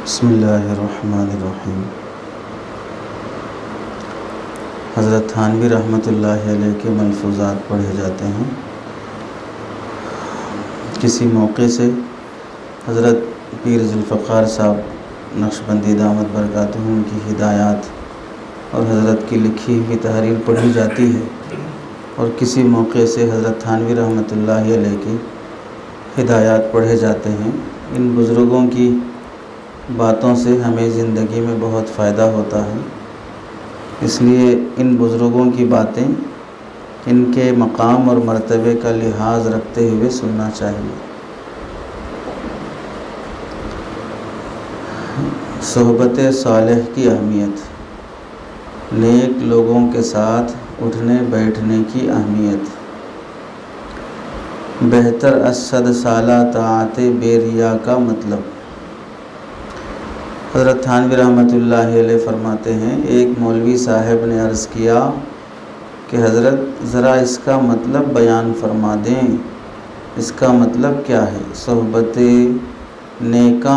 बिस्मिल्लाहिर्रहमानिर्रहीम। हज़रत थानवी रहमतुल्लाहि अलैह के मलफूज़ात पढ़े जाते हैं। किसी मौके से हज़रत पीर ज़ुल्फ़िकार साहब नक्शबंदी दामत बरकातुहू उनकी हिदायत और हज़रत की लिखी हुई तहरीर पढ़ी जाती है, और किसी मौके से हज़रत थानवी रहमतुल्लाहि अलैह की हिदायत पढ़े जाते हैं। इन बुज़ुर्गों की बातों से हमें ज़िंदगी में बहुत फ़ायदा होता है, इसलिए इन बुज़ुर्गों की बातें इनके मकाम और मर्तबे का लिहाज रखते हुए सुनना चाहिए। सोहबत सालेह की अहमियत, नेक लोगों के साथ उठने बैठने की अहमियत। बेहतर असद साला ताआते बेरिया का मतलब। हज़रत थानवी रहमतुल्लाहि अलैह फरमाते हैं, एक मौलवी साहब ने अर्ज़ किया कि हज़रत ज़रा इसका मतलब बयान फरमा दें, इसका मतलब क्या है? सोहबत नेका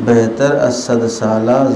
बेहतर असद साला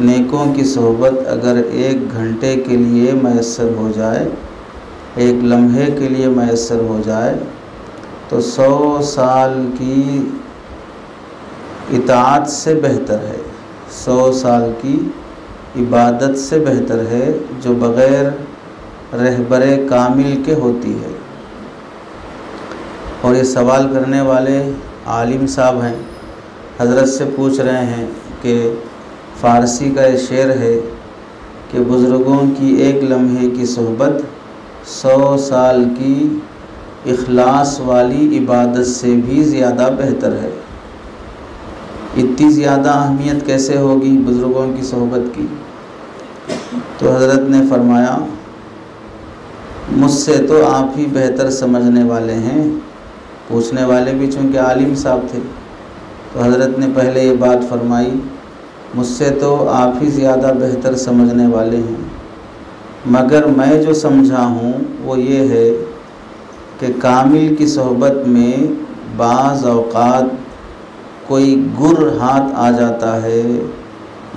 नेकों की सोहबत अगर एक घंटे के लिए मैसर हो जाए, एक लम्हे के लिए मैसर हो जाए, तो 100 साल की इताअत से बेहतर है, 100 साल की इबादत से बेहतर है, जो बग़ैर रहबरे कामिल के होती है। और ये सवाल करने वाले आलिम साहब हैं, हज़रत से पूछ रहे हैं कि फ़ारसी का ये शेर है कि बुज़ुर्गों की एक लम्हे की सोहबत 100 साल की इखलास वाली इबादत से भी ज़्यादा बेहतर है। इतनी ज़्यादा अहमियत कैसे होगी बुज़ुर्गों की सोहबत की? तो हज़रत ने फरमाया, मुझसे तो आप ही बेहतर समझने वाले हैं। पूछने वाले भी चूँकि आलिम साहब थे, तो हज़रत ने पहले ये बात फरमाई, मुझसे तो आप ही ज़्यादा बेहतर समझने वाले हैं, मगर मैं जो समझा हूँ वो ये है कि कामिल की सोहबत में बाज़ औक़ात कोई गुर हाथ आ जाता है,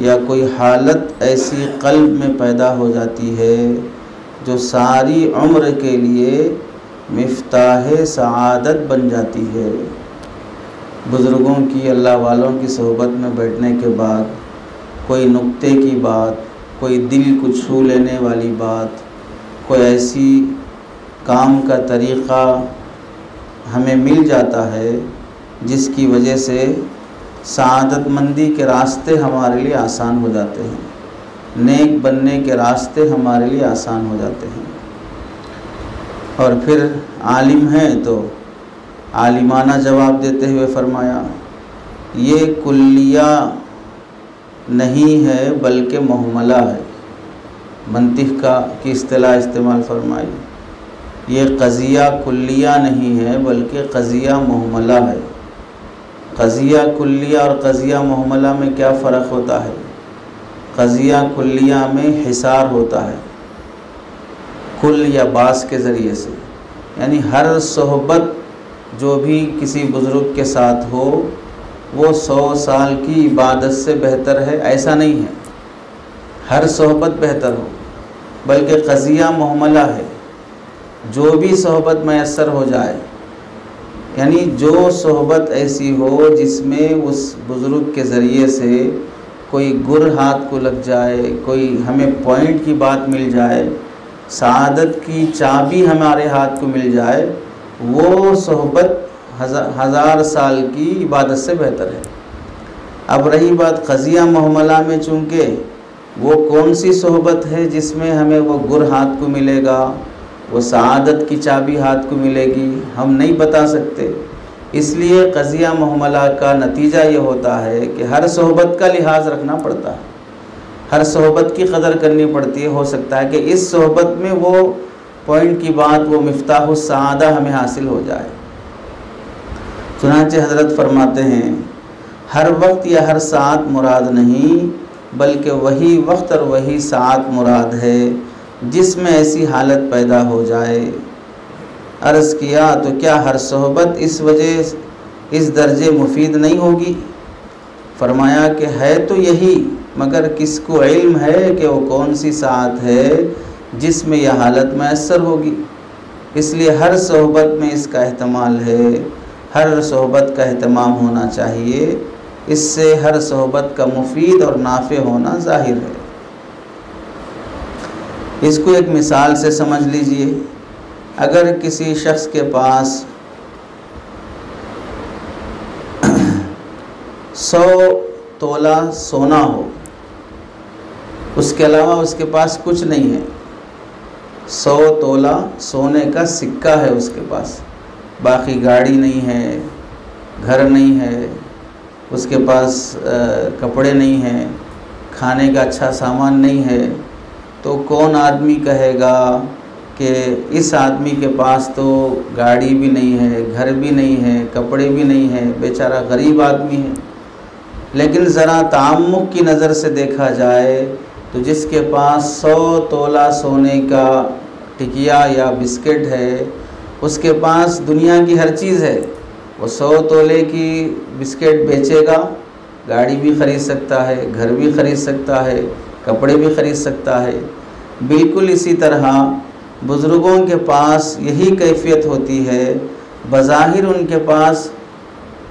या कोई हालत ऐसी क़ल्ब में पैदा हो जाती है जो सारी उम्र के लिए मिफ्ताह सआदत बन जाती है। बुज़ुर्गों की, अल्लाह वालों की सोहबत में बैठने के बाद कोई नुक्ते की बात, कोई दिल को छू लेने वाली बात, कोई ऐसी काम का तरीक़ा हमें मिल जाता है जिसकी वजह से सआदतमंदी के रास्ते हमारे लिए आसान हो जाते हैं, नेक बनने के रास्ते हमारे लिए आसान हो जाते हैं। और फिर आलिम हैं तो आलिमाना जवाब देते हुए फरमाया, ये कुल्लिया नहीं है बल्कि मुहमला है। मंतिक़ की इस्तिलाह इस्तेमाल फरमाई, ये क़ज़िया कुल्लिया नहीं है बल्कि क़ज़िया मुहमला है। क़ज़िया कुल्लिया और क़ज़िया मुहमला में क्या फ़र्क होता है? क़ज़िया कुल्लिया में हिसार होता है कुल या बास के ज़रिए से, यानी हर सोहबत जो भी किसी बुज़ुर्ग के साथ हो वो 100 साल की इबादत से बेहतर है, ऐसा नहीं है हर सोहबत बेहतर हो, बल्कि क़ज़िया मुहमला है, जो भी सोहबत मैसर हो जाए, यानी जो सोहबत ऐसी हो जिसमें उस बुज़ुर्ग के ज़रिए से कोई गुर हाथ को लग जाए, कोई हमें पॉइंट की बात मिल जाए, सआदत की चाबी हमारे हाथ को मिल जाए, वो सोहबत हज़ार साल की इबादत से बेहतर है। अब रही बात क़ज़िया मुहमला में, चूँकि वो कौन सी सोहबत है जिसमें हमें वो गुर हाथ को मिलेगा, वो सआदत की चाबी हाथ को मिलेगी, हम नहीं बता सकते। इसलिए क़ज़िया मुहमला का नतीजा ये होता है कि हर सोहबत का लिहाज रखना पड़ता है, हर सोहबत की कदर करनी पड़ती है। हो सकता है कि इस सोहबत में वो पॉइंट की बात, वो मिफ्ताह सआदा हमें हासिल हो जाए। चुनांचे हज़रत फरमाते हैं, हर वक्त या हर सात मुराद नहीं, बल्कि वही वक्त और वही सात मुराद है जिसमें ऐसी हालत पैदा हो जाए। अर्ज़ किया, तो क्या हर सोहबत इस वजह इस दर्जे मुफीद नहीं होगी। फरमाया कि है तो यही, मगर किसको इल्म है कि वो कौन सी साथ है जिसमें यह हालत मैसर होगी। इसलिए हर सोहबत में इसका एहतमाल है, हर सोहबत का एहतमाम होना चाहिए। इससे हर सोहबत का मुफीद और नाफ़े होना ज़ाहिर है। इसको एक मिसाल से समझ लीजिए। अगर किसी शख्स के पास 100 तोला सोना हो, उसके अलावा उसके पास कुछ नहीं है, 100 तोला सोने का सिक्का है उसके पास, बाकी गाड़ी नहीं है, घर नहीं है, उसके पास कपड़े नहीं हैं, खाने का अच्छा सामान नहीं है, तो कौन आदमी कहेगा कि इस आदमी के पास तो गाड़ी भी नहीं है, घर भी नहीं है, कपड़े भी नहीं है, बेचारा गरीब आदमी है। लेकिन ज़रा तामुक की नज़र से देखा जाए तो जिसके पास 100 तोला सोने का टिकिया या बिस्किट है, उसके पास दुनिया की हर चीज़ है। वो 100 तोले की बिस्किट बेचेगा, गाड़ी भी ख़रीद सकता है, घर भी ख़रीद सकता है, कपड़े भी ख़रीद सकता है। बिल्कुल इसी तरह बुज़ुर्गों के पास यही कैफियत होती है। बज़ाहिर उनके पास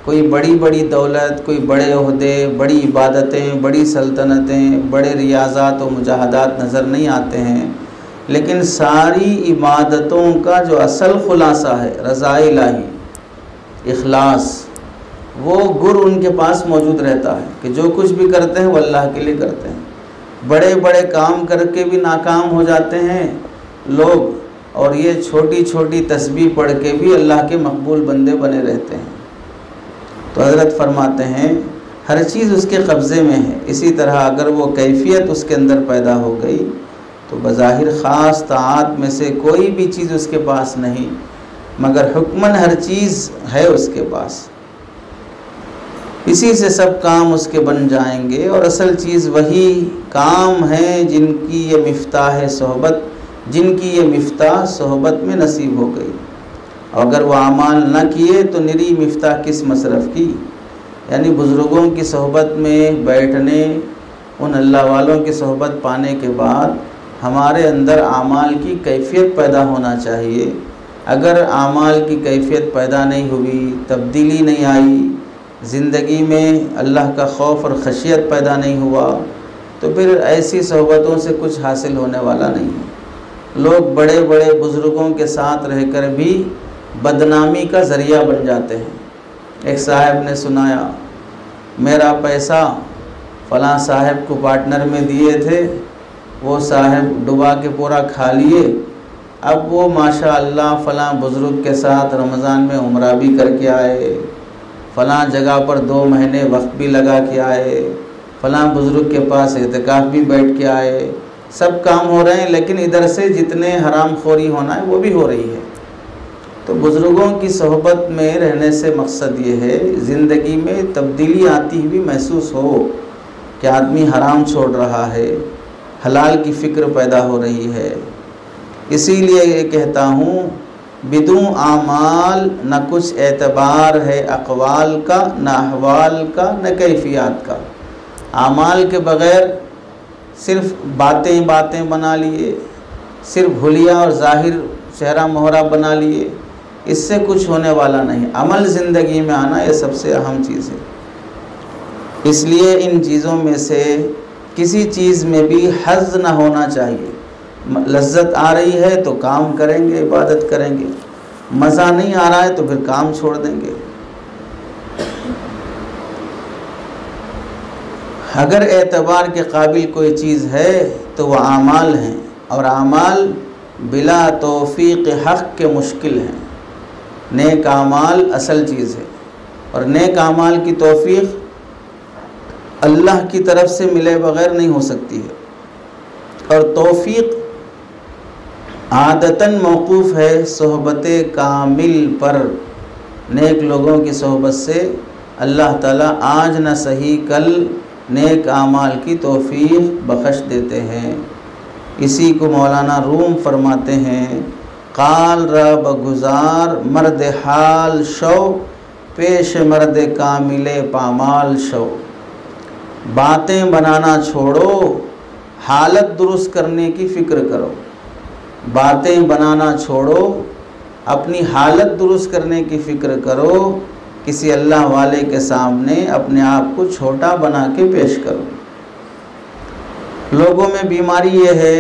कोई बड़ी बड़ी दौलत, कोई बड़े ओहदे, बड़ी इबादतें, बड़ी सल्तनतें, बड़े रियाज़ात और मुजाहदात नज़र नहीं आते हैं, लेकिन सारी इबादतों का जो असल ख़ुलासा है रज़ा इलाही, इखलास, वो गुर उनके पास मौजूद रहता है कि जो कुछ भी करते हैं वो अल्लाह के लिए करते हैं। बड़े बड़े काम करके भी नाकाम हो जाते हैं लोग, और ये छोटी छोटी तस्बीह पढ़ के भी अल्लाह के मकबूल बंदे बने रहते हैं। तो हज़रत फरमाते हैं हर चीज़ उसके कब्ज़े में है। इसी तरह अगर वो कैफियत उसके अंदर पैदा हो गई तो बज़ाहिर ख़ास ताआत में से कोई भी चीज़ उसके पास नहीं, मगर हुक्मन हर चीज़ है उसके पास। इसी से सब काम उसके बन जाएंगे, और असल चीज़ वही काम है जिनकी ये मिफ्ताह सोहबत, जिनकी ये मिफ्ताह सोहबत में नसीब हो गई। और अगर वो अमाल न किए तो निरी मिफ्ताह किस मसरफ़ की। यानी बुज़ुर्गों की सोहबत में बैठने, उन अल्लाह वालों की सोहबत पाने के बाद हमारे अंदर आमाल की कैफियत पैदा होना चाहिए। अगर आमाल की कैफियत पैदा नहीं हुई, तब्दीली नहीं आई, ज़िंदगी में अल्लाह का खौफ और खशियत पैदा नहीं हुआ, तो फिर ऐसी सोहबतों से कुछ हासिल होने वाला नहीं है। लोग बड़े बड़े बुज़ुर्गों के साथ रहकर भी बदनामी का ज़रिया बन जाते हैं। एक साहब ने सुनाया, मेरा पैसा फ़लाँ साहब को पार्टनर में दिए थे, वो साहब डुबा के पूरा खा लिए। अब वो माशाअल्लाह फ़लाँ बुज़ुर्ग के साथ रमज़ान में उम्रा भी करके आए, फ़लाँ जगह पर 2 महीने वक्त भी लगा के आए, फ़लाँ बुज़ुर्ग के पास एतकाफ़ भी बैठ के आए। सब काम हो रहे हैं, लेकिन इधर से जितने हराम खोरी होना है वो भी हो रही है। तो बुज़ुर्गों की सोहबत में रहने से मकसद ये है ज़िंदगी में तब्दीली आती हुई महसूस हो कि आदमी हराम छोड़ रहा है, हलाल की फ़िक्र पैदा हो रही है। इसीलिए ये कहता हूँ, बिदूं आमाल न कुछ एतबार है अक़वाल का, न अहवाल का, न कैफियत का। आमाल के बग़ैर सिर्फ़ बातें बातें बना लिए, सिर्फ हुलिया और ज़ाहिर चेहरा मोहरा बना लिए, इससे कुछ होने वाला नहीं। अमल ज़िंदगी में आना ये सबसे अहम चीज़ है। इसलिए इन चीज़ों में से किसी चीज़ में भी हज़ ना होना चाहिए। लज्जत आ रही है तो काम करेंगे, इबादत करेंगे, मज़ा नहीं आ रहा है तो फिर काम छोड़ देंगे। अगर एतबार के काबिल कोई चीज़ है तो वह आमाल हैं, और आमाल बिला तौफ़ीक़ हक़ के मुश्किल हैं। नेक आमाल असल चीज़ है, और नेक आमाल की तौफ़ीक़ अल्लाह की तरफ से मिले बग़ैर नहीं हो सकती है। और तौफ़ीक़ आदतन मौक़ूफ़ है सोहबत कामिल पर। नेक लोगों की सोहबत से अल्लाह ताला आज न सही कल नेक आमाल की तौफ़ीक़ बख्श देते हैं। इसी को मौलाना रूम फरमाते हैं, क़ाल रब गुज़ार मर्द हाल शौ पेश मर्द कामिले पामाल शो। बातें बनाना छोड़ो, हालत दुरुस्त करने की फ़िक्र करो। बातें बनाना छोड़ो, अपनी हालत दुरुस्त करने की फ़िक्र करो। किसी अल्लाह वाले के सामने अपने आप को छोटा बना के पेश करो। लोगों में बीमारी ये है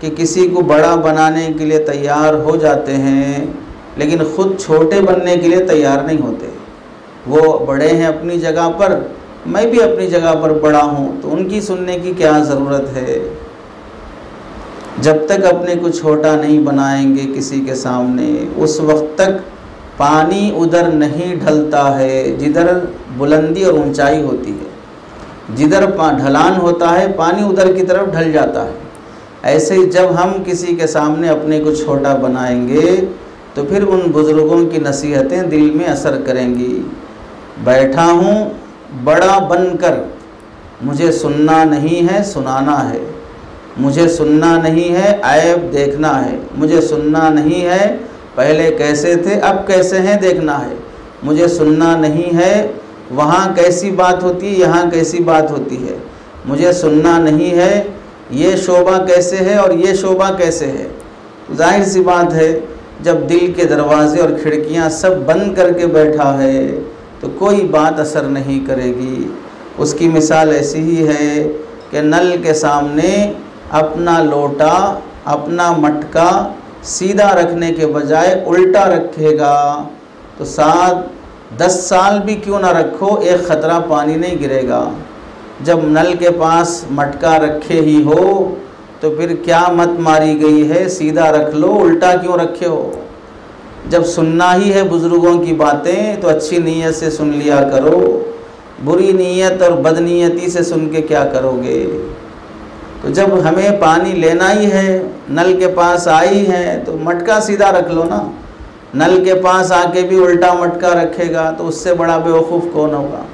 कि किसी को बड़ा बनाने के लिए तैयार हो जाते हैं, लेकिन ख़ुद छोटे बनने के लिए तैयार नहीं होते। वो बड़े हैं अपनी जगह पर, मैं भी अपनी जगह पर बड़ा हूँ, तो उनकी सुनने की क्या ज़रूरत है। जब तक अपने को छोटा नहीं बनाएंगे किसी के सामने, उस वक्त तक पानी उधर नहीं ढलता है जिधर बुलंदी और ऊंचाई होती है। जिधर ढलान होता है पानी उधर की तरफ ढल जाता है। ऐसे ही जब हम किसी के सामने अपने को छोटा बनाएंगे तो फिर उन बुज़ुर्गों की नसीहतें दिल में असर करेंगी। बैठा हूँ बड़ा बनकर, मुझे सुनना नहीं है सुनाना है। मुझे सुनना नहीं है ऐब देखना है। मुझे सुनना नहीं है पहले कैसे थे अब कैसे हैं देखना है। मुझे सुनना नहीं है वहाँ कैसी बात होती है यहाँ कैसी बात होती है। मुझे सुनना नहीं है ये शोभा कैसे है और ये शोभा कैसे है। जाहिर सी बात है, जब दिल के दरवाज़े और खिड़कियाँ सब बंद करके बैठा है तो कोई बात असर नहीं करेगी। उसकी मिसाल ऐसी ही है कि नल के सामने अपना लोटा अपना मटका सीधा रखने के बजाय उल्टा रखेगा तो 7-10 साल भी क्यों ना रखो, एक ख़तरा पानी नहीं गिरेगा। जब नल के पास मटका रखे ही हो तो फिर क्या मत मारी गई है, सीधा रख लो, उल्टा क्यों रखे हो। जब सुनना ही है बुज़ुर्गों की बातें तो अच्छी नीयत से सुन लिया करो। बुरी नीयत और बदनीयती से सुन के क्या करोगे। तो जब हमें पानी लेना ही है, नल के पास आई है तो मटका सीधा रख लो ना। नल के पास आके भी उल्टा मटका रखेगा तो उससे बड़ा बेवकूफ़ कौन होगा।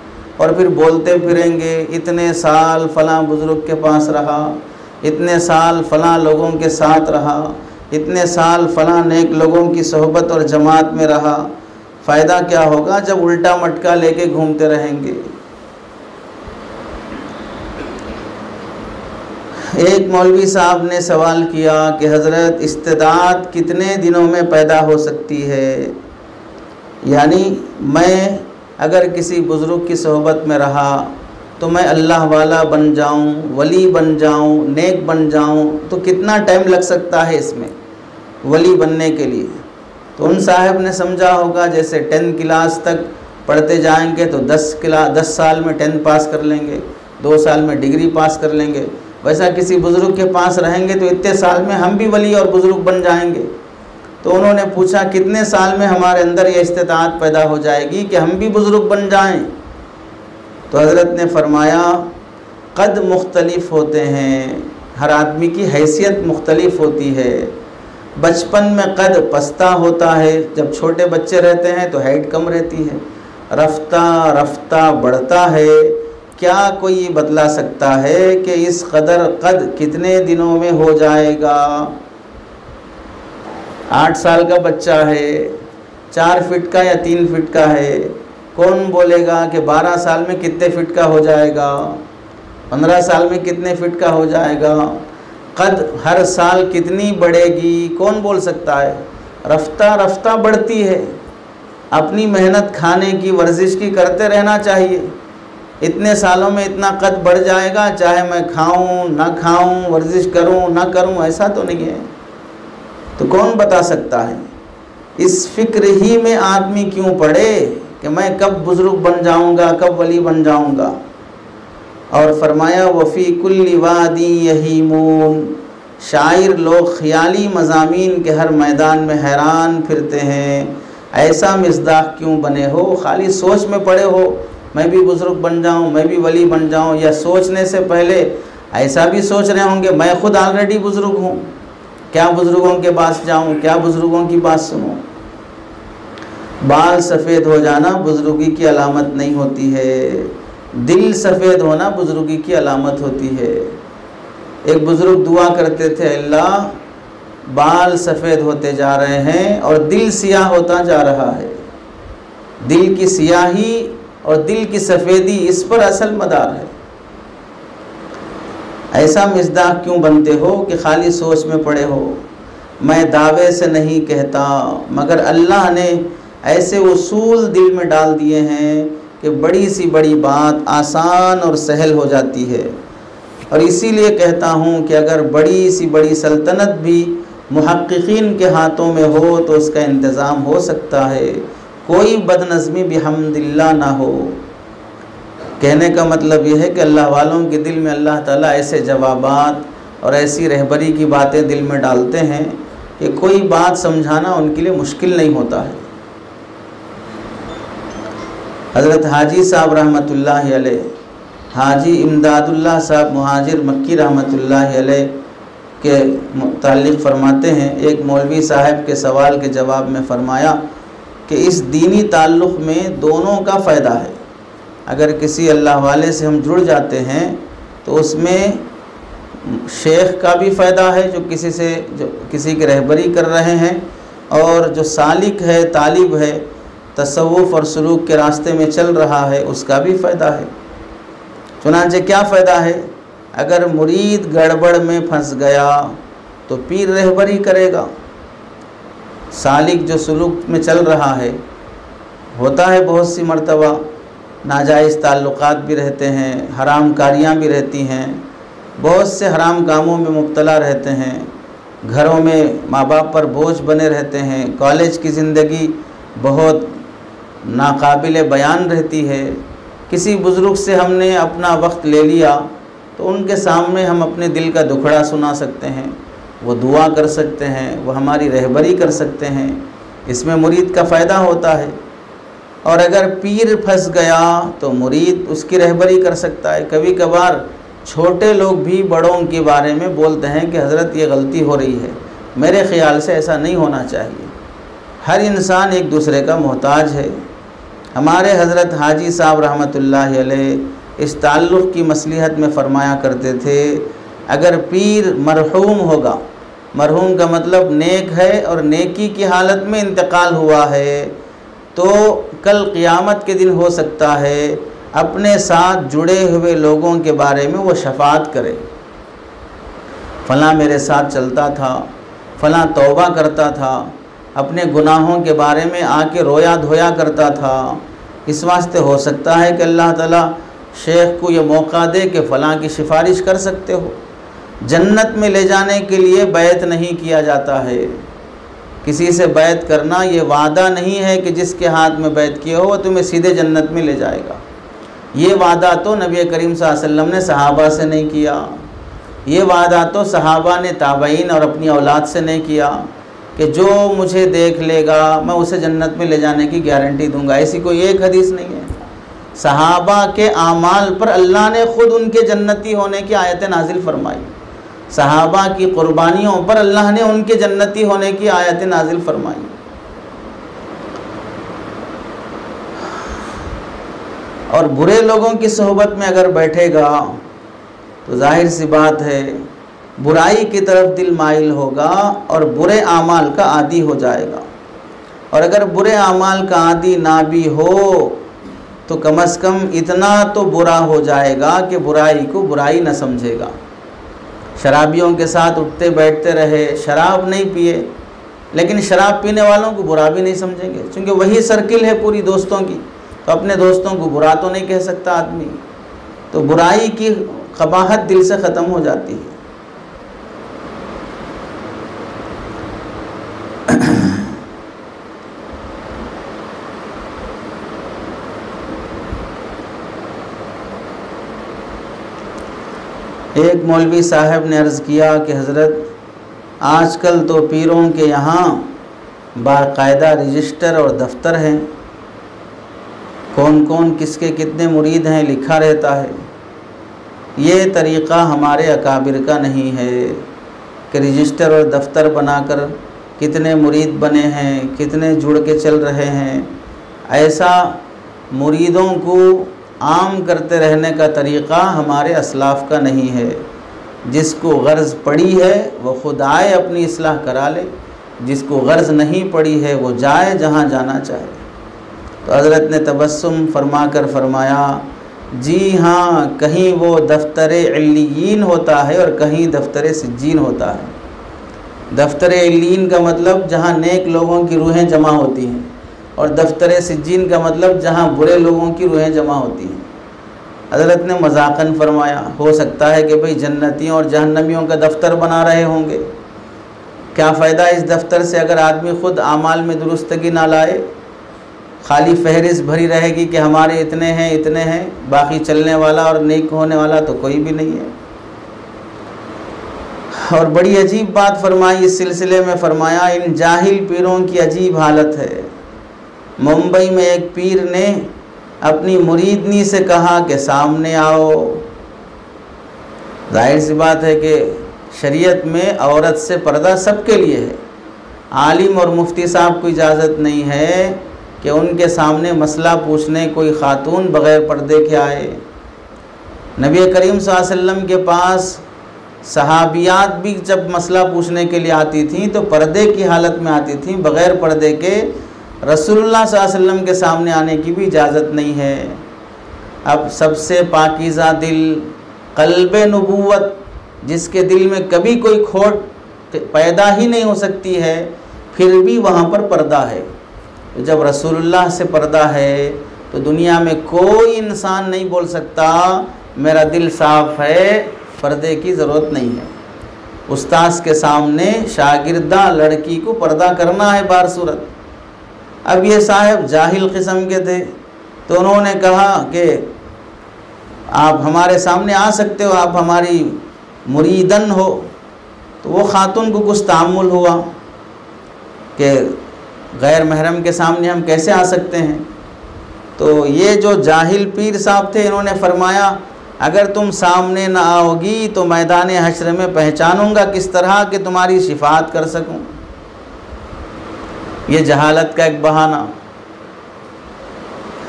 और फिर बोलते फिरेंगे इतने साल फ़लाँ बुज़ुर्ग के पास रहा, इतने साल फ़लाँ लोगों के साथ रहा, इतने साल फ़लाँ नेक लोगों की सोहबत और जमात में रहा। फ़ायदा क्या होगा जब उल्टा मटका लेके घूमते रहेंगे। एक मौलवी साहब ने सवाल किया कि हज़रत इस्तिदात कितने दिनों में पैदा हो सकती है। यानी मैं अगर किसी बुज़ुर्ग की सोहबत में रहा तो मैं अल्लाह वाला बन जाऊं, वली बन जाऊं, नेक बन जाऊं, तो कितना टाइम लग सकता है इसमें वली बनने के लिए। तो उन साहब ने समझा होगा जैसे 10 क्लास तक पढ़ते जाएंगे तो 10 साल में 10 पास कर लेंगे, 2 साल में डिग्री पास कर लेंगे। वैसा किसी बुज़ुर्ग के पास रहेंगे तो इतने साल में हम भी वली और बुज़ुर्ग बन जाएंगे। तो उन्होंने पूछा कितने साल में हमारे अंदर ये इस्तिताअत पैदा हो जाएगी कि हम भी बुज़ुर्ग बन जाएं। तो हज़रत ने फरमाया कद मुख्तलिफ़ होते हैं, हर आदमी की हैसियत मुख्तलिफ़ होती है। बचपन में कद पस्ता होता है, जब छोटे बच्चे रहते हैं तो हाइट कम रहती है, रफ्ता रफ्ता बढ़ता है। क्या कोई बतला सकता है कि इस कदर कद कितने दिनों में हो जाएगा। 8 साल का बच्चा है, 4 फीट का या 3 फीट का है, कौन बोलेगा कि 12 साल में कितने फीट का हो जाएगा, 15 साल में कितने फीट का हो जाएगा। कद हर साल कितनी बढ़ेगी कौन बोल सकता है। रफ्ता रफ्ता बढ़ती है। अपनी मेहनत खाने की वर्जिश की करते रहना चाहिए। इतने सालों में इतना कद बढ़ जाएगा, चाहे मैं खाऊं ना खाऊं, वर्जिश करूं ना करूं, ऐसा तो नहीं है। तो कौन बता सकता है। इस फिक्र ही में आदमी क्यों पड़े कि मैं कब बुज़ुर्ग बन जाऊंगा, कब वली बन जाऊंगा। और फरमाया वफ़ी कुल्ली वादी यहीमून, शायर लोग ख़याली मज़ामीन के हर मैदान में हैरान फिरते हैं। ऐसा मिज़दाक़ क्यों बने हो, खाली सोच में पड़े हो मैं भी बुज़ुर्ग बन जाऊं, मैं भी वली बन जाऊं। या सोचने से पहले ऐसा भी सोच रहे होंगे मैं ख़ुद ऑलरेडी बुज़ुर्ग हूँ, क्या बुज़ुर्गों के पास जाऊं, क्या बुज़ुर्गों की बात सुनूं। बाल सफ़ेद हो जाना बुज़ुर्गी की अलामत नहीं होती है, दिल सफ़ेद होना बुज़ुर्गी की अलामत होती है। एक बुज़ुर्ग दुआ करते थे अल्लाह बाल सफ़ेद होते जा रहे हैं और दिल सियाह होता जा रहा है। दिल की सियाही और दिल की सफ़ेदी, इस पर असल मदार है। ऐसा मिज़दाक़ क्यों बनते हो कि खाली सोच में पड़े हो। मैं दावे से नहीं कहता, मगर अल्लाह ने ऐसे उसूल दिल में डाल दिए हैं कि बड़ी सी बड़ी बात आसान और सहल हो जाती है। और इसीलिए कहता हूँ कि अगर बड़ी सी बड़ी सल्तनत भी मुहक्किकीन के हाथों में हो तो उसका इंतज़ाम हो सकता है, कोई बदनज़मी बिहम्दिल्लाह ना हो। कहने का मतलब यह है कि अल्लाह वालों के दिल में अल्लाह ताला ऐसे जवाबात और ऐसी रहबरी की बातें दिल में डालते हैं कि कोई बात समझाना उनके लिए मुश्किल नहीं होता है। हज़रत हाजी साहब रहमतुल्लाह अलैह, हाजी इमदादुल्लाह साहब मुहाजिर मक्की रहमतुल्लाह अलैह के मुताल्लिक़ फ़रमाते हैं, एक मौलवी साहब के सवाल के जवाब में फ़रमाया कि इस दीनी ताल्लुक़ में दोनों का फ़ायदा है। अगर किसी अल्लाह वाले से हम जुड़ जाते हैं तो उसमें शेख का भी फ़ायदा है जो किसी की रहबरी कर रहे हैं, और जो सालिक है, तालिब है, तसव्वुफ़ और सलूक के रास्ते में चल रहा है, उसका भी फ़ायदा है। चुनांचे क्या फ़ायदा है? अगर मुरीद गड़बड़ में फंस गया तो पीर रहबरी करेगा। सालिक जो सलूक में चल रहा है, होता है बहुत सी मर्तबा नाजायज़ ताल्लुक़ात भी रहते हैं, हराम कारियाँ भी रहती हैं, बहुत से हराम कामों में मुब्तला रहते हैं, घरों में माँ बाप पर बोझ बने रहते हैं, कॉलेज की ज़िंदगी बहुत नाकाबिल बयान रहती है। किसी बुज़ुर्ग से हमने अपना वक्त ले लिया तो उनके सामने हम अपने दिल का दुखड़ा सुना सकते हैं, वो दुआ कर सकते हैं, वो हमारी रहबरी कर सकते हैं, इसमें मुरीद का फ़ायदा होता है। और अगर पीर फंस गया तो मुरीद उसकी रहबरी कर सकता है। कभी कभार छोटे लोग भी बड़ों के बारे में बोलते हैं कि हज़रत ये गलती हो रही है। मेरे ख़्याल से ऐसा नहीं होना चाहिए। हर इंसान एक दूसरे का मोहताज है। हमारे हज़रत हाजी साहब रहमतुल्लाह अलैह इस ताल्लुक़ की मसलिहत में फ़रमाया करते थे, अगर पीर मरहूम होगा, मरहूम का मतलब नेक है और नेकी की हालत में इंतकाल हुआ है, तो कल क़ियामत के दिन हो सकता है अपने साथ जुड़े हुए लोगों के बारे में वो शफ़ाअत करे, फ़लाँ मेरे साथ चलता था, फ़लाँ तौबा करता था, अपने गुनाहों के बारे में आके रोया धोया करता था। इस वास्ते हो सकता है कि अल्लाह ताला शेख को ये मौका दे कि फ़लाँ की सिफारिश कर सकते हो। जन्नत में ले जाने के लिए बैत नहीं किया जाता है। किसी से बैत करना ये वादा नहीं है कि जिसके हाथ में बैत किया हो वो तुम्हें सीधे जन्नत में ले जाएगा। ये वादा तो नबी करीम सल्लल्लाहु अलैहि वसल्लम ने सहाबा से नहीं किया, ये वादा तो सहाबा ने ताबईन और अपनी औलाद से नहीं किया कि जो मुझे देख लेगा मैं उसे जन्नत में ले जाने की गारंटी दूंगा। ऐसी कोई एक हदीस नहीं है। सहाबा के आमाल पर अल्लाह ने ख़ुद उनके जन्नती होने की आयतें नाजिल फरमाई। सहाबा की क़ुरबानियों पर अल्लाह ने उनके जन्नती होने की आयतें नाजिल फरमाई। और बुरे लोगों की सोहबत में अगर बैठेगा तो जाहिर सी बात है बुराई की तरफ दिल माइल होगा और बुरे आमाल का आदी हो जाएगा। और अगर बुरे आमाल का आदी ना भी हो तो कम से कम इतना तो बुरा हो जाएगा कि बुराई को बुराई न समझेगा। शराबियों के साथ उठते बैठते रहे, शराब नहीं पिए, लेकिन शराब पीने वालों को बुरा भी नहीं समझेंगे, क्योंकि वही सर्किल है पूरी दोस्तों की। तो अपने दोस्तों को बुरा तो नहीं कह सकता आदमी, तो बुराई की क़बाहत दिल से ख़त्म हो जाती है। एक मौलवी साहब ने अर्ज़ किया कि हज़रत आजकल तो पीरों के यहाँ बाकायदा रजिस्टर और दफ्तर हैं, कौन कौन किसके कितने मुरीद हैं लिखा रहता है। ये तरीक़ा हमारे अकाबिर का नहीं है कि रजिस्टर और दफ्तर बनाकर कितने मुरीद बने हैं, कितने जुड़ के चल रहे हैं। ऐसा मुरीदों को आम करते रहने का तरीक़ा हमारे असलाफ़ का नहीं है। जिसको गर्ज़ पड़ी है वो खुद आए अपनी इस्लाह करा ले, जिसको गर्ज़ नहीं पड़ी है वो जाए जहाँ जाना चाहे। तो हज़रत ने तबस्सुम फरमा कर फरमाया, जी हाँ, कहीं वो दफ्तर इल्लीयीन होता है और कहीं दफ्तर सिज्जीन होता है। दफ्तर इल्लीयीन का मतलब जहाँ नेक लोगों की रूहें जमा होती हैं, और दफ्तर सिज्जीन का मतलब जहाँ बुरे लोगों की रूहें जमा होती हैं। हज़रत ने मजाकन फरमाया, हो सकता है कि भाई जन्नतियों और जहन्नमियों का दफ्तर बना रहे होंगे। क्या फ़ायदा इस दफ्तर से अगर आदमी ख़ुद आमाल में दुरुस्तगी ना लाए, खाली फहरिस्त भरी रहेगी कि हमारे इतने हैं, बाकी चलने वाला और नेक होने वाला तो कोई भी नहीं है। और बड़ी अजीब बात फरमाई इस सिलसिले में, फरमाया इन जाहिल पीरों की अजीब हालत है। मुंबई में एक पीर ने अपनी मुरीदनी से कहा कि सामने आओ। जाहिर सी बात है कि शरीयत में औरत से पर्दा सबके लिए है। आलिम और मुफ्ती साहब को इजाज़त नहीं है कि उनके सामने मसला पूछने कोई ख़ातून बग़ैर पर्दे के आए। नबी करीम सल्लल्लाहु अलैहि वसल्लम के पास सहाबियात भी जब मसला पूछने के लिए आती थीं तो पर्दे की हालत में आती थीं, बग़ैर पर्दे के रसूलुल्लाह सल्लल्लाहु अलैहि वसल्लम के सामने आने की भी इजाज़त नहीं है। अब सबसे पाकीज़ा दिल, क़ल्बे नबूवत, जिसके दिल में कभी कोई खोट पैदा ही नहीं हो सकती है, फिर भी वहाँ पर पर्दा है। तो जब रसूलुल्लाह से पर्दा है तो दुनिया में कोई इंसान नहीं बोल सकता मेरा दिल साफ़ है, पर्दे की ज़रूरत नहीं है। उस्ताद के सामने शागिर्दा लड़की को पर्दा करना है बार सूरत। अब ये साहब जाहिल किस्म के थे, तो उन्होंने कहा कि आप हमारे सामने आ सकते हो, आप हमारी मुरीदन हो। तो वो ख़ातून को कुछ तामुल हुआ कि गैर महरम के सामने हम कैसे आ सकते हैं। तो ये जो जाहिल पीर साहब थे, इन्होंने फरमाया अगर तुम सामने ना आओगी तो मैदान हश्र में पहचानूंगा किस तरह कि तुम्हारी शिफात कर सकूं। ये जहालत का एक बहाना।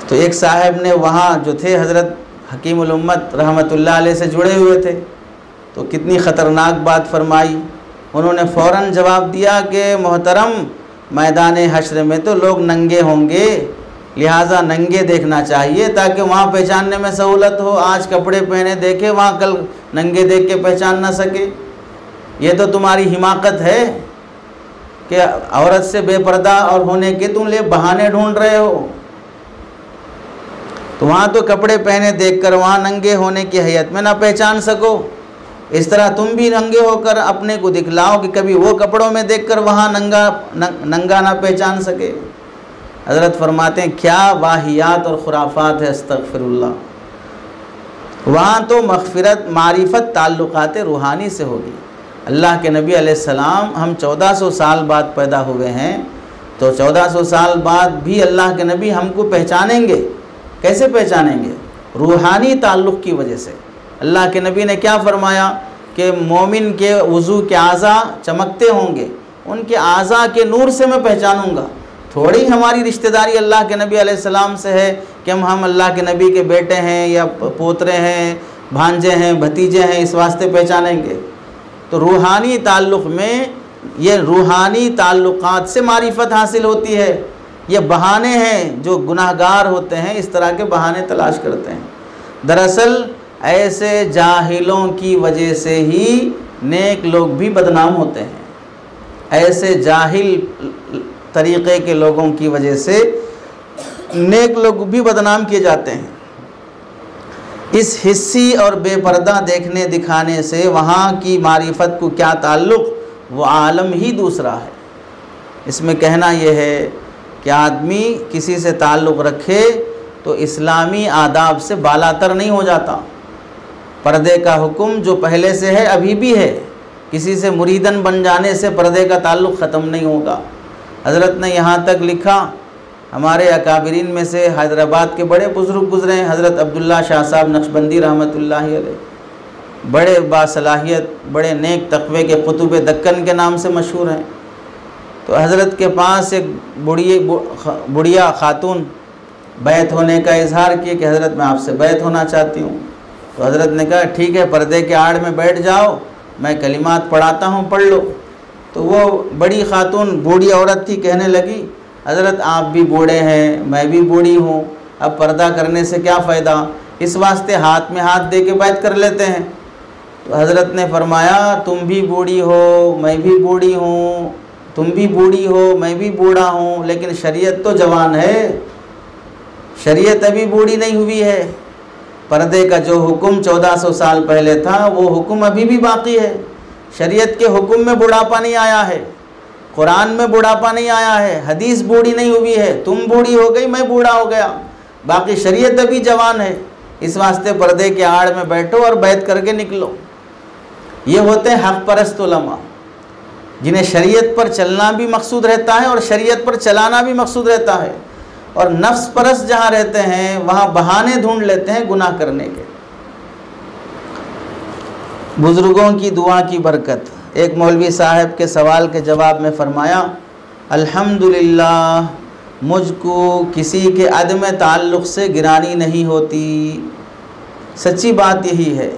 तो एक साहब ने वहाँ जो थे हज़रत हकीमुल उम्मत रहमतुल्लाह अलैह से जुड़े हुए थे, तो कितनी ख़तरनाक बात फरमाई। उन्होंने फ़ौरन जवाब दिया कि मोहतरम, मैदान हश्र में तो लोग नंगे होंगे, लिहाजा नंगे देखना चाहिए ताकि वहाँ पहचानने में सहूलत हो। आज कपड़े पहने देखे, वहाँ कल नंगे देख के पहचान ना सके। ये तो तुम्हारी हिमाकत है कि औरत से बेपर्दा और होने के तुम ले बहाने ढूंढ रहे हो। तो वहाँ तो कपड़े पहने देखकर वहाँ नंगे होने की हैयत में ना पहचान सको, इस तरह तुम भी नंगे होकर अपने को दिखलाओ कि कभी वो कपड़ों में देखकर वहाँ नंगा ना पहचान सके। हज़रत फरमाते हैं क्या वाहियात और खुराफात है, अस्तगफिरुल्लाह। वहाँ तो मग़फ़िरत, मारिफत, ताल्लुक़ात रूहानी से होगी। अल्लाह के नबी अलैहिस्सलाम हम 1400 साल बाद पैदा हुए हैं, तो 1400 साल बाद भी अल्लाह के नबी हमको पहचानेंगे। कैसे पहचानेंगे? रूहानी ताल्लुक़ की वजह से। अल्लाह के नबी ने क्या फ़रमाया कि मोमिन के वज़ू के आज़ा चमकते होंगे, उनके आज़ा के नूर से मैं पहचानूँगा। थोड़ी हमारी रिश्तेदारी अल्लाह के नबी अलैहिस्सलाम से है कि हम अल्लाह के नबी के बेटे हैं या पोतरे हैं, भांजे हैं, भतीजे हैं, इस वास्ते पहचानेंगे। तो रूहानी ताल्लुक़ में, ये रूहानी ताल्लुक़ात से मारिफत हासिल होती है। ये बहाने हैं जो गुनाहगार होते हैं, इस तरह के बहाने तलाश करते हैं। दरअसल ऐसे जाहिलों की वजह से ही नेक लोग भी बदनाम होते हैं। ऐसे जाहिल तरीक़े के लोगों की वजह से नेक लोग भी बदनाम किए जाते हैं। इस हिस्सी और बेपर्दा देखने दिखाने से वहाँ की मारिफत को क्या ताल्लुक़, वो आलम ही दूसरा है। इसमें कहना यह है कि आदमी किसी से ताल्लुक़ रखे तो इस्लामी आदाब से बालातर नहीं हो जाता। पर्दे का हुक्म जो पहले से है अभी भी है, किसी से मुरीदन बन जाने से पर्दे का ताल्लुक़ ख़त्म नहीं होगा। हज़रत ने यहाँ तक लिखा, हमारे अकाबिरीन में से हैदराबाद के बड़े बुज़ुर्ग गुज़रे हैं, हज़रत अब्दुल्ला शाह साहब नक्शबंदी रहमतुल्लाहि अलैह, बड़े बासलाहियत, बड़े नेक तक़वे के कुतुब दक्कन के नाम से मशहूर हैं। तो हज़रत के पास एक बुढ़िया ख़ातून बैत होने का इजहार किया कि हज़रत मैं आपसे बैत होना चाहती हूँ। तो हज़रत ने कहा ठीक है, पर्दे के आड़ में बैठ जाओ, मैं कलिमात पढ़ाता हूँ, पढ़ लो। तो वो बड़ी ख़ातून बूढ़ी औरत थी, कहने लगी हज़रत आप भी बूढ़े हैं, मैं भी बूढ़ी हूँ, अब पर्दा करने से क्या फ़ायदा, इस वास्ते हाथ में हाथ दे के बैत कर लेते हैं। तो हज़रत ने फरमाया तुम भी बूढ़ी हो, मैं भी बूढ़ी हूँ, तुम भी बूढ़ी हो, मैं भी बूढ़ा हूँ, लेकिन शरीयत तो जवान है, शरीयत अभी बूढ़ी नहीं हुई है। पर्दे का जो हुक्म 1400 साल पहले था वो हुक्म अभी भी बाकी है। शरीयत के हुक्म में बुढ़ापा नहीं आया है, कुरान में बुढ़ापा नहीं आया है, हदीस बूढ़ी नहीं हुई है। तुम बूढ़ी हो गई, मैं बूढ़ा हो गया, बाकी शरीयत अभी जवान है। इस वास्ते पर्दे के आड़ में बैठो और बैत करके निकलो। ये होते हैं हक़ परस्त उलमा, जिन्हें शरीयत पर चलना भी मकसूद रहता है और शरीयत पर चलाना भी मकसूद रहता है। और नफ्स परस्त जहाँ रहते हैं वहाँ बहाने ढूंढ लेते हैं गुनाह करने के। बुज़ुर्गों की दुआ की बरकत। एक मौलवी साहब के सवाल के जवाब में फ़रमाया, अल्हम्दुलिल्लाह मुझको किसी के अदम ताल्लुक़ से गिरानी नहीं होती। सच्ची बात यही है,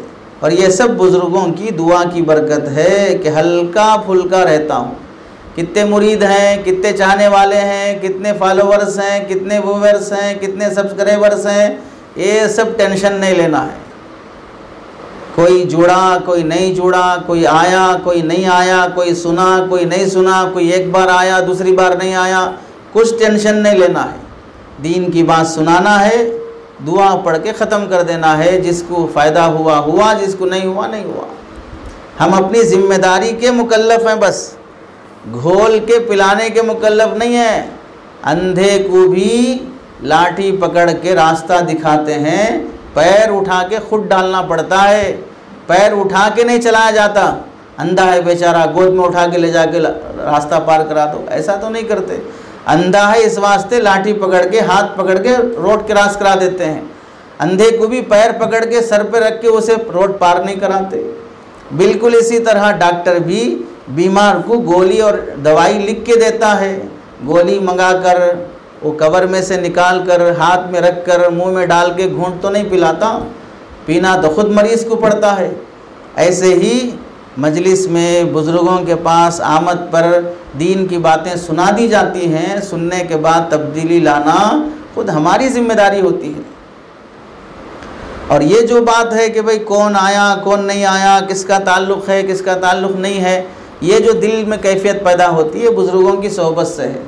और ये सब बुज़ुर्गों की दुआ की बरकत है कि हल्का फुल्का रहता हूँ। कितने मुरीद हैं, कितने चाहने वाले हैं, कितने फॉलोवर्स हैं, कितने व्यूअर्स हैं, कितने सब्सक्राइबर्स हैं, ये सब टेंशन नहीं लेना है। कोई जुड़ा, कोई नहीं जुड़ा, कोई आया, कोई नहीं आया, कोई सुना, कोई नहीं सुना, कोई एक बार आया, दूसरी बार नहीं आया, कुछ टेंशन नहीं लेना है। दीन की बात सुनाना है, दुआ पढ़ के ख़त्म कर देना है। जिसको फ़ायदा हुआ हुआ, जिसको नहीं हुआ नहीं हुआ। हम अपनी ज़िम्मेदारी के मुकल्लफ़ हैं, बस घोल के पिलाने के मुकल्लफ़ नहीं हैं। अंधे को भी लाठी पकड़ के रास्ता दिखाते हैं, पैर उठा के खुद डालना पड़ता है, पैर उठा के नहीं चलाया जाता। अंधा है बेचारा, गोद में उठा के ले जाके रास्ता पार करा दो, ऐसा तो नहीं करते। अंधा है इस वास्ते लाठी पकड़ के, हाथ पकड़ के रोड क्रॉस करा देते हैं। अंधे को भी पैर पकड़ के सर पे रख के उसे रोड पार नहीं कराते। बिल्कुल इसी तरह डॉक्टर भी बीमार को गोली और दवाई लिख के देता है। गोली मंगाकर वो कवर में से निकाल कर हाथ में रख कर मुँह में डाल के घूंट तो नहीं पिलाता, पीना तो खुद मरीज़ को पड़ता है। ऐसे ही मजलिस में बुज़ुर्गों के पास आमद पर दीन की बातें सुना दी जाती हैं, सुनने के बाद तब्दीली लाना खुद हमारी ज़िम्मेदारी होती है। और ये जो बात है कि भाई कौन आया कौन नहीं आया, किसका ताल्लुक़ है किसका ताल्लुक़ नहीं है, ये जो दिल में कैफियत पैदा होती है बुज़ुर्गों की सोहबत से है।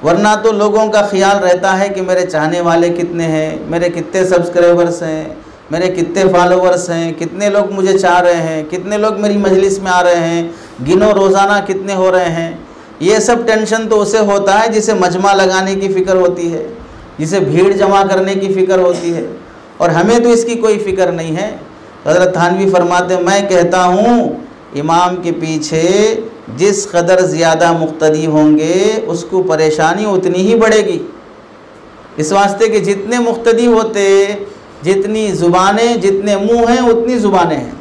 वरना तो लोगों का ख्याल रहता है कि मेरे चाहने वाले कितने हैं, मेरे कितने सब्सक्राइबर्स हैं, मेरे कितने फॉलोवर्स हैं, कितने लोग मुझे चाह रहे हैं, कितने लोग मेरी मजलिस में आ रहे हैं, गिनो रोज़ाना कितने हो रहे हैं। ये सब टेंशन तो उसे होता है जिसे मजमा लगाने की फ़िक्र होती है, जिसे भीड़ जमा करने की फ़िक्र होती है, और हमें तो इसकी कोई फ़िक्र नहीं है। हज़रत थानवी फरमाते, मैं कहता हूँ इमाम के पीछे जिस कदर ज़्यादा मुक्तदी होंगे उसको परेशानी उतनी ही बढ़ेगी। इस वास्ते कि जितने मुक्तदी होते, जितनी ज़ुबानें, जितने मुंह हैं उतनी ज़ुबानें हैं।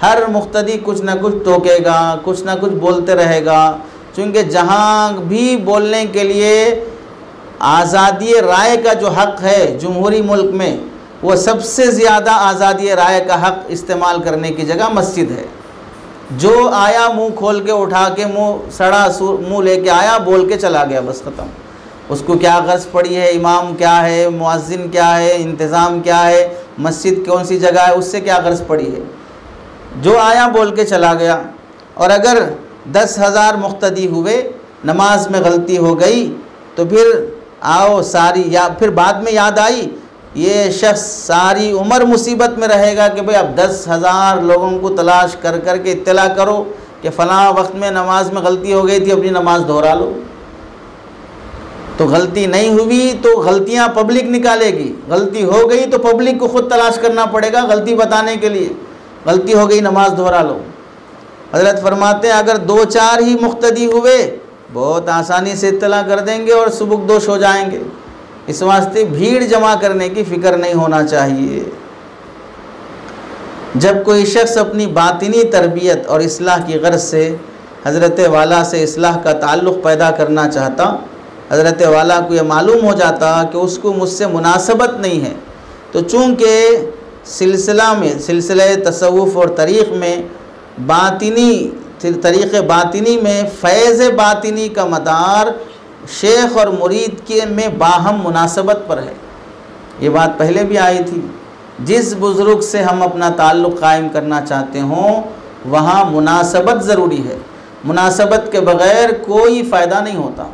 हर मुक्तदी कुछ ना कुछ टोकेगा, कुछ ना कुछ बोलते रहेगा, चूँकि जहाँ भी बोलने के लिए आज़ादी राय का जो हक़ है जमहूरी मुल्क में, वो सबसे ज़्यादा आज़ादी राय का हक़ इस्तेमाल करने की जगह मस्जिद है। जो आया मुंह खोल के उठा के मुंह सड़ा मुंह लेके आया, बोल के चला गया, बस ख़त्म। उसको क्या गर्ज पड़ी है, इमाम क्या है, मुअज्जिन क्या है, इंतज़ाम क्या है, मस्जिद कौन सी जगह है, उससे क्या गर्ज पड़ी है। जो आया बोल के चला गया। और अगर 10,000 मुक्तदी हुए, नमाज में गलती हो गई तो फिर आओ सारी, या फिर बाद में याद आई, ये शख्स सारी उम्र मुसीबत में रहेगा कि भाई अब 10,000 लोगों को तलाश कर कर के इत्तला करो कि फ़लाँ वक्त में नमाज में गलती हो गई थी, अपनी नमाज दोहरा लो। तो गलती नहीं हुई तो गलतियां पब्लिक निकालेगी, गलती हो गई तो पब्लिक को खुद तलाश करना पड़ेगा गलती बताने के लिए। गलती हो गई, नमाज दोहरा लो। हज़रत फरमाते हैं अगर 2-4 ही मुक्तदी हुए, बहुत आसानी से इत्तला कर देंगे और सुबुकदोश हो जाएंगे। इस वास्ते भीड़ जमा करने की फ़िक्र नहीं होना चाहिए। जब कोई शख्स अपनी बातिनी तरबियत और इस्लाह की गर्ज से हज़रत वाला से इस्लाह का ताल्लुक़ पैदा करना चाहता, हज़रत वाला को यह मालूम हो जाता कि उसको मुझसे मुनासबत नहीं है, तो चूँकि सिलसिले तसव्वुफ़ और तरीक़ में बातिनी तरीक़े बातिनी में फ़ैज़ बातिनी का मदार शेख और मुरीद के में बाहम मुनासबत पर है। ये बात पहले भी आई थी। जिस बुज़ुर्ग से हम अपना ताल्लुक़ कायम करना चाहते हों वहाँ मुनासबत ज़रूरी है। मुनासबत के बग़ैर कोई फ़ायदा नहीं होता,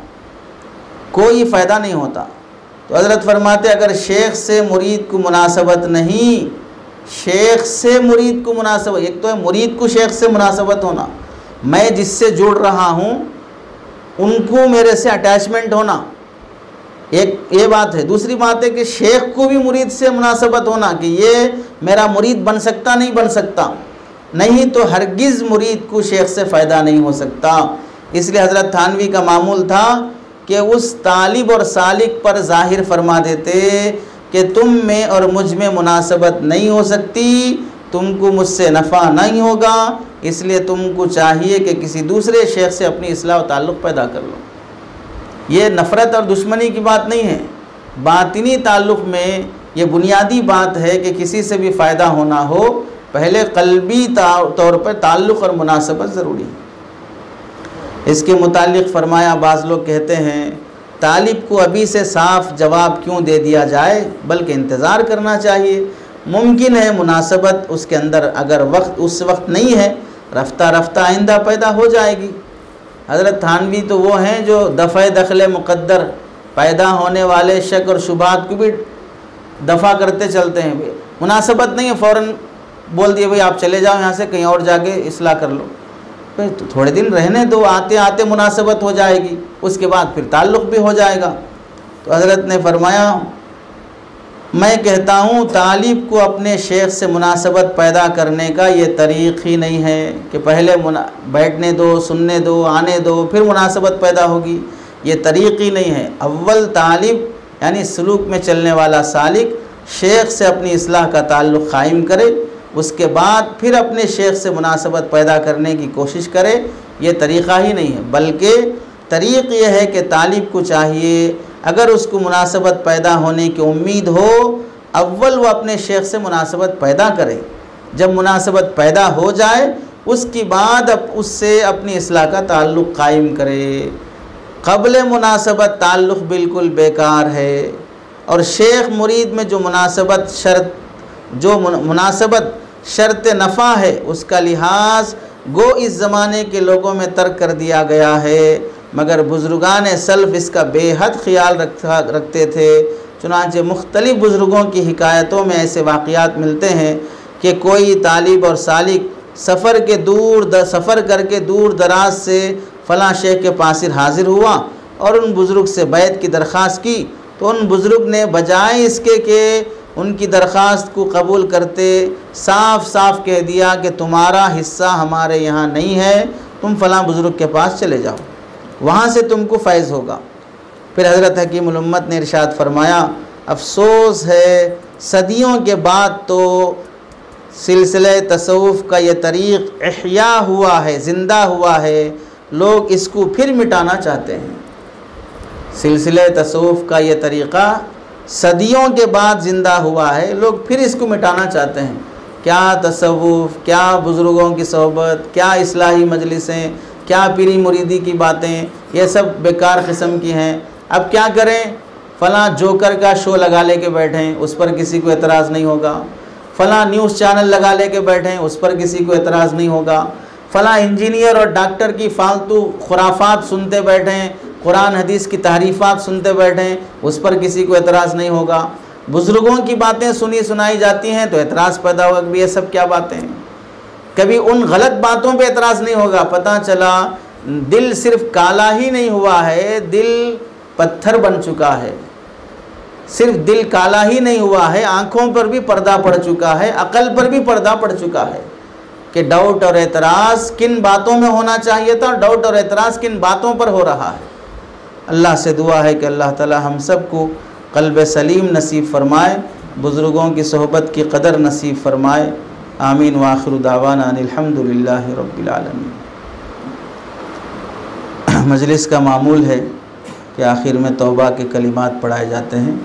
कोई फ़ायदा नहीं होता। तो हज़रत फरमाते अगर शेख से मुरीद को मुनासबत नहीं, शेख से मुरीद को मुनासबत, एक तो है मुरीद को शेख से मुनासबत होना, मैं जिससे जुड़ रहा हूँ उनको मेरे से अटैचमेंट होना, एक ये बात है। दूसरी बात है कि शेख को भी मुरीद से मुनासबत होना कि ये मेरा मुरीद बन सकता नहीं बन सकता, नहीं तो हरगिज़ मुरीद को शेख से फ़ायदा नहीं हो सकता। इसलिए हज़रत थानवी का मामूल था कि उस तालिब और सालिक पर ज़ाहिर फरमा देते कि तुम में और मुझ में मुनासबत नहीं हो सकती, तुमको मुझसे नफ़ा नहीं होगा, इसलिए तुमको चाहिए कि किसी दूसरे शेख से अपनी इस्लाह और ताल्लुक़ पैदा कर लो। ये नफ़रत और दुश्मनी की बात नहीं है। बातिनी ताल्लुक़ में ये बुनियादी बात है कि किसी से भी फ़ायदा होना हो, पहले क़ल्बी तौर पर ताल्लुक़ और मुनासबत ज़रूरी है। इसके मुतालिक फ़रमाया, बाज़ लोग कहते हैं तालिब को अभी से साफ़ जवाब क्यों दे दिया जाए, बल्कि इंतज़ार करना चाहिए। मुमकिन है मुनासबत उसके अंदर अगर वक्त उस वक्त नहीं है, रफ्ता रफ्ता आइंदा पैदा हो जाएगी। हज़रत थानवी तो वो हैं जो दफ़े दखल मुक़द्दर, पैदा होने वाले शक और शुबात को भी दफ़ा करते चलते हैं। मुनासबत नहीं है, फ़ौरन बोल दिए भाई आप चले जाओ यहाँ से, कहीं और जाके इस्लाह कर लो। तो थोड़े दिन रहने दो, आते आते मुनासबत हो जाएगी, उसके बाद फिर ताल्लुक़ भी हो जाएगा। तो हज़रत ने फरमाया, मैं कहता हूँ तालिब को अपने शेख से मुनासबत पैदा करने का ये तरीक़ ही नहीं है कि पहले बैठने दो, सुनने दो, आने दो, फिर मुनासबत पैदा होगी। ये तरीक़ ही नहीं है। अव्वल तालिब यानी सलूक में चलने वाला सालिक शेख से अपनी इस्लाह का ताल्लुक़ कायम करे, उसके बाद फिर अपने शेख से मुनासबत पैदा करने की कोशिश करे। ये तरीक़ा ही नहीं है, बल्कि तरीक़ ये है कि तालिब को चाहिए अगर उसको मुनासबत पैदा होने की उम्मीद हो, अव्वल वो अपने शेख से मुनासबत पैदा करे। जब मुनासबत पैदा हो जाए उसके बाद अब उससे अपनी इस्लाह का ताल्लुक़ कायम करे। क़ब्ल मुनासबत ताल्लुक़ बिल्कुल बेकार है। और शेख मुरीद में जो मुनासबत शर्त नफ़ा है, उसका लिहाज गो इस ज़माने के लोगों में तर्क कर दिया गया है, मगर बुज़ुर्गान सल्फ़ इसका बेहद ख़्याल रखते थे। चुनांचे मुख्तलिफ़ बुज़ुर्गों की हिकायतों में ऐसे वाक़यात मिलते हैं कि कोई तालिब और सालिक सफ़र करके दूर दराज से फ़लाँ शेख के पास हाज़िर हुआ और उन बुज़ुर्ग से बैत की दरख्वास्त की, तो उन बुज़ुर्ग ने बजाय इसके कि उनकी दरख्वास्त को कबूल करते साफ़ साफ़ कह दिया कि तुम्हारा हिस्सा हमारे यहाँ नहीं है, तुम फ़लाँ बुज़ुर्ग के पास चले जाओ, वहाँ से तुमको फ़ैज़ होगा। फिर हज़रत हकीमुल उम्मत ने इरशाद फरमाया, अफसोस है सदियों के बाद तो सिलसिले तसव्वुफ़ का ये तरीक़ इहया हुआ है, ज़िंदा हुआ है, लोग इसको फिर मिटाना चाहते हैं। सिलसिले तसव्वुफ़ का ये तरीक़ा सदियों के बाद ज़िंदा हुआ है, लोग फिर इसको मिटाना चाहते हैं। क्या तसव्वुफ़, क्या बुज़ुर्गों की सोहबत, क्या इस्लाही मजलिसें, क्या पीरी मुरीदी की बातें, ये सब बेकार किस्म की हैं। अब क्या करें, फ़लाँ जोकर का शो लगा लेके बैठें, उस पर किसी को एतराज़ नहीं होगा। फ़लाँ न्यूज़ चैनल लगा लेके बैठें, उस पर किसी को एतराज़ नहीं होगा। फ़लाँ इंजीनियर और डॉक्टर की फालतू खुराफात सुनते बैठें, कुरान हदीस की तहरीफ़ात सुनते बैठें, उस पर किसी को एतराज़ नहीं होगा। बुज़ुर्गों की बातें सुनी सुनाई जाती हैं तो एतराज़ पैदा होगा कि ये सब क्या बातें हैं। कभी उन गलत बातों पे एतराज़ नहीं होगा। पता चला दिल सिर्फ काला ही नहीं हुआ है, दिल पत्थर बन चुका है। सिर्फ दिल काला ही नहीं हुआ है, आँखों पर भी पर्दा पड़ चुका है, अक़ल पर भी पर्दा पड़ चुका है कि डाउट और एतराज़ किन बातों में होना चाहिए था, डाउट और एतराज़ किन बातों पर हो रहा है। अल्लाह से दुआ है कि अल्लाह ताला हम सबको क़ल्ब सलीम नसीब फ़रमाए, बुज़ुर्गों की सोहबत की कदर नसीब फ़रमाए। आमीन व आखिरु दावाना अनिल हम्दुलिल्लाहि रब्बिल आलमीन। मजलिस का मामूल है कि आखिर में तौबा के कलिमात पढ़ाए जाते हैं।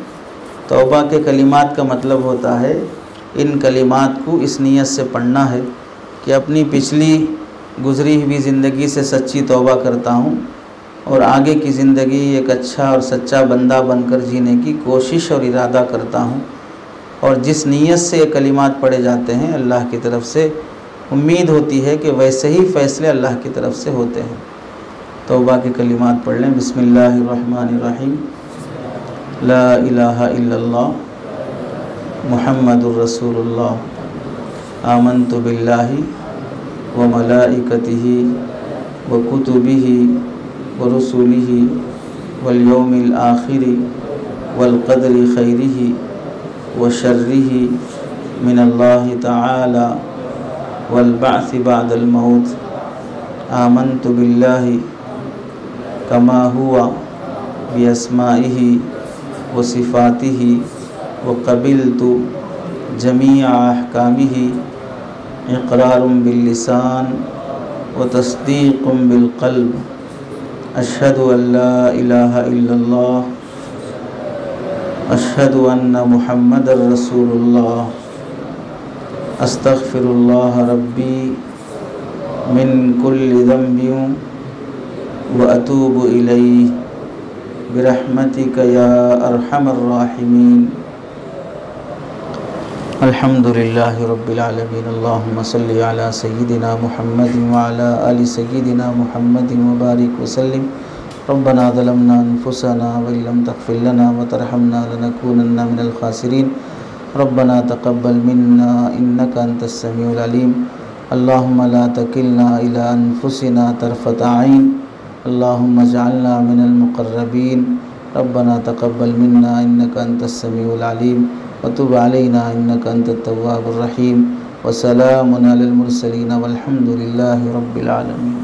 तौबा के कलिमात का मतलब होता है इन कलिमात को इस नीयत से पढ़ना है कि अपनी पिछली गुज़री हुई ज़िंदगी से सच्ची तौबा करता हूँ, और आगे की ज़िंदगी एक अच्छा और सच्चा बंदा बनकर जीने की कोशिश और इरादा करता हूँ। और जिस नीयत से ये कलिमात पढ़े जाते हैं अल्लाह की तरफ से उम्मीद होती है कि वैसे ही फ़ैसले अल्लाह की तरफ से होते हैं। तौबा के कलिमात पढ़ लें। बिस्मिल्लाहिर्रहमानिर्रहीम। ला इलाहा इल्लल्लाह मुहम्मदुर रसूलुल्लाह। आमन्तु बिल्लाहि व मलाइकतिही व कुतुबिही व रुसुलिही वल यौमिल आखिरि वल क़द्रि खैरिही व शर्रिही मिनल्लाहि तआला वल बअस बअदल मौत। आमन्तु बिल्लाहि कमा हुआ बिअस्माइही व सिफ़ातिही व क़बिलतु जमीअ अहकामिही इक़रारुम बिल्लिसान व तस्दीक़ुम बिलक़ल्ब। अशहदु अल्ला इलाहा इल्लल्लाह अशहदु अन्ना मुहम्मदर रसूलुल्लाह। अस्तग़फ़िरुल्लाह रब्बी मिन कुल्लि ज़ंबिन व अतूबु इलैहि बिरहमतिका या अरहमर राहिमीन। अल्हम्दुलिल्लाहि रब्बिल आलमीन। अल्लाहुम्मा सल्लि अला सय्यिदिना मुहम्मदिन व अला आलि सय्यिदिना मुहम्मदिन व बारिक व सल्लिम। रब्बना ज़लमना अनफुसना व इल्लम तग़फ़िर लना व तरहमना लनकूनन्ना मिनल ख़ासिरीन। रब्बना तक़ब्बल मिन्ना इन्नका अंतस समीउल अलीम। अल्लाहुम्मा ला तकिलना इला अनफुसिना तरफ़त आइन। अल्लाहुम्मा इजअलना मिनल मुक़र्रबीन। रब्बना तक़ब्बल मिन्ना इन्नका अंतस समीउल अलीम व तुब अलैना इन्नका अंतत तव्वाबुर रहीम। व सलामुन अलल मुरसलीन वल्हम्दुलिल्लाहि रब्बिल आलमीन।